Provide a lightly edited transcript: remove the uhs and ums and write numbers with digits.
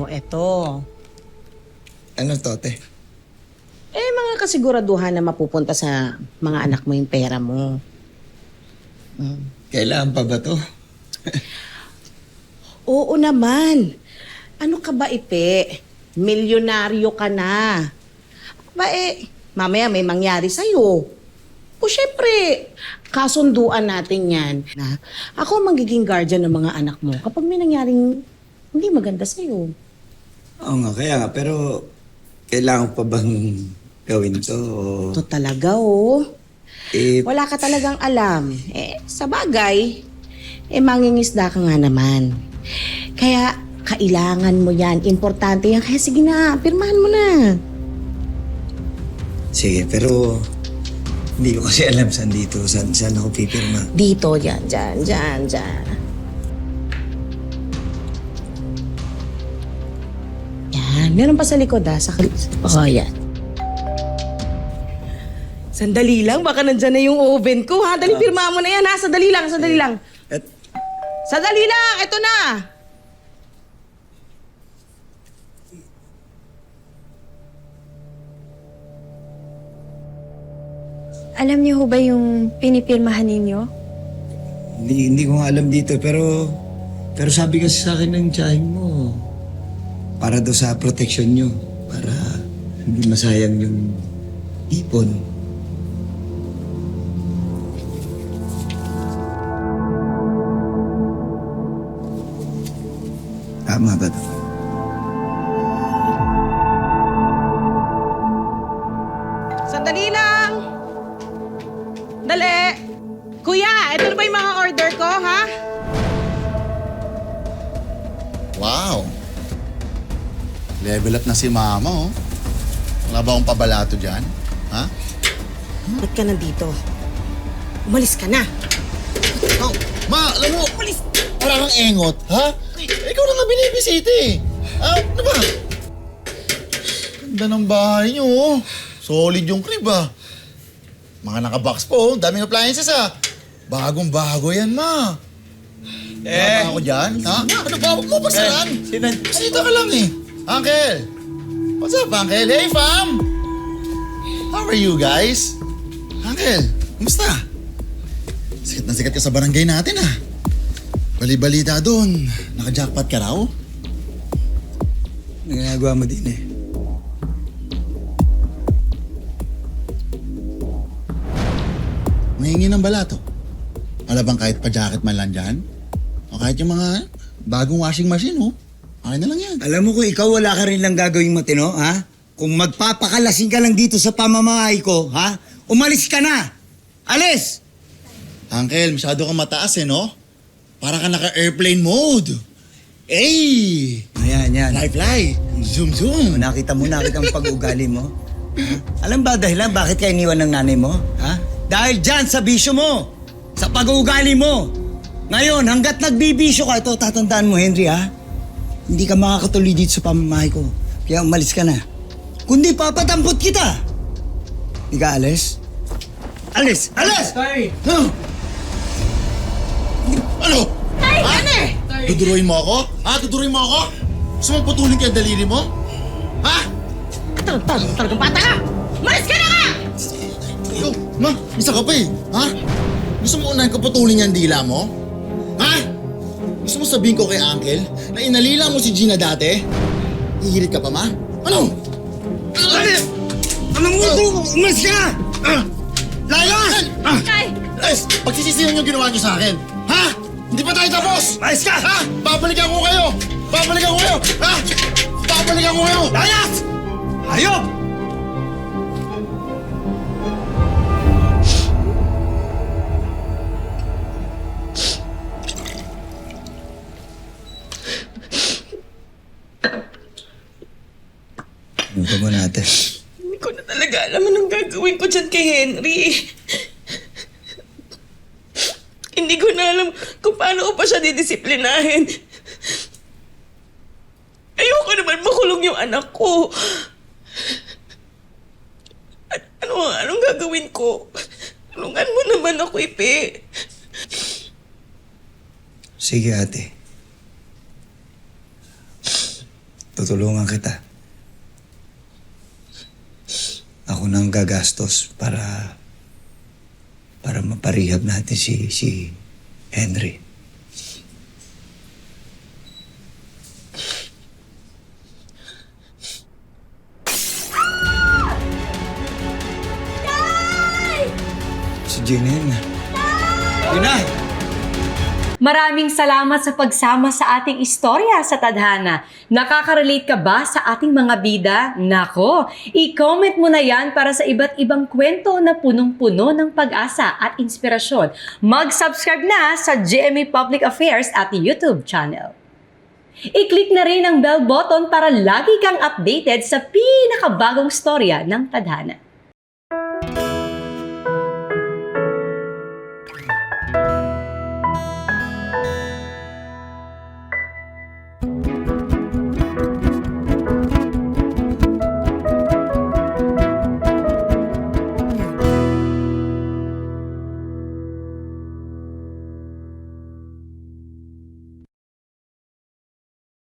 eto. Ano to, te? Mga kasiguraduhan na mapupunta sa mga anak mo yung pera mo. Kailangan pa ba to? Oo naman. Ano ka ba, Ipe? Milyonaryo ka na. Mamaya may mangyari sa'yo. O syempre, kasunduan natin yan na ako ang magiging guardian ng mga anak mo kapag may nangyaring hindi maganda sa'yo. Oo nga, kaya nga. Pero kailangan pa bang gawin to? Ito talaga, oh. Eh, Wala ka talagang alam. Sa bagay, mangingisda ka nga naman. Kaya, kailangan mo yan. Importante yan. Kaya sige na, pirmahan mo na. sige, pero hindi ko kasi alam saan dito. Saan ako pipirma? Dito, dyan. Yan, meron pa sa likod yan. Sandali lang, baka nandyan na yung oven ko, ha? Dali, pirma mo na yan, ha? Sandali lang. At Sandali lang, eto na! Alam niyo ho ba yung pinipirmahan ninyo? hindi ko nga alam dito, pero sabi kasi sa akin ng tiyahin mo, para daw sa protection nyo, para hindi masayang yung ipon. Tama ba to? Sandali lang! Dali! Kuya, ito na ba yung mga order ko, ha? Wow! Level up na si Mama, oh. Wala ba akong pabalato dyan? Ha? Ba't ka nandito? Umalis ka na! Oh, Ma, alam mo, parang engot, ha? Ikaw na nga binibisita eh. Ano ba? Ganda ng bahay niyo, oh. Solid yung crib, ah. Mga nakabox po, oh. Daming appliances, ah. Bagong-bago yan, Ma. Tama ako dyan, ha? Ano ba? Huwag mo pasaran. Sita ka lang eh. Uncle! What's up, Uncle? Hey, fam! How are you guys? Uncle, kumusta? Sikat na sikat ka sa barangay natin, ah. Bali-balita doon. Naka-jackpot ka raw? Nagagawa mo din eh. Mahingi ng balato. Wala bang kahit pa-jacket man lang dyan? O kahit yung mga bagong washing machine, oh. Okay na lang yan. Alam mo kung ikaw wala ka rin lang gagawing matino, ha? Kung magpapakalasing ka lang dito sa pamamahay ko, ha? Umalis ka na! Alis! Uncle, masyado kang mataas eh, no? Para ka naka-airplane mode. Hey! Ayan. Fly! Zoom, O, zoom! nakita mo ang pag-ugali mo? Ha? Alam ba dahilan bakit ka iniwan ng nanay mo? Ha? Dahil dyan sa bisyo mo! Sa pag-ugali mo! Ngayon, hanggat nagbibisyo ka, ito tatandaan mo, Henry, ha? Hindi ka makakatuloy dito sa pamamahay ko. Kaya umalis ka na. Kundi papatampot kita! Hindi ka alis? Alis! Alis! Tay! Huh? Ano? Ay, Ha? ano eh? Duduruin mo ako? Ha? Duduruin mo ako? Gusto mong putulin ka yung daliri mo? Ha? Talagang bata ka! Umalis ka na nga! Ikaw, ma, isa ka pa eh. Ha? Gusto mo unahin ko putulin yung dila mo? Ha? Gusto mo sabihin ko kay Uncle na inalila mo si Gina dati? Hihirit ka pa, ma? Ano? Anong mundo? Umalis ka na! Layas! Tay! Guys, pagsisisihan yung ginawa niyo sa akin. Ha? Hindi pa tayo tapos! Layas ka! Ha? Babalikan ko kayo! Babalikan ko kayo! Ha? Babalikan ko kayo! Layas! Hayop! Luto mo natin. Hindi ko na talaga alam anong gagawin ko dyan kay Henry. Hindi ko na alam kung paano ko pa siya didisiplinahin. Ayoko naman makulong yung anak ko. Anong gagawin ko? Tulungan mo naman ako, Ipe. Sige, ate. tutulungan kita. Ako nang gagastos para maparehab natin si Henry. Si Gina yun na. Gina! Maraming salamat sa pagsama sa ating istorya sa Tadhana. Nakaka-relate ka ba sa ating mga bida? Nako, i-comment mo na yan para sa iba't ibang kwento na punong-puno ng pag-asa at inspirasyon. Mag-subscribe na sa GMA Public Affairs at YouTube channel. I-click na rin ang bell button para lagi kang updated sa pinakabagong storya ng Tadhana.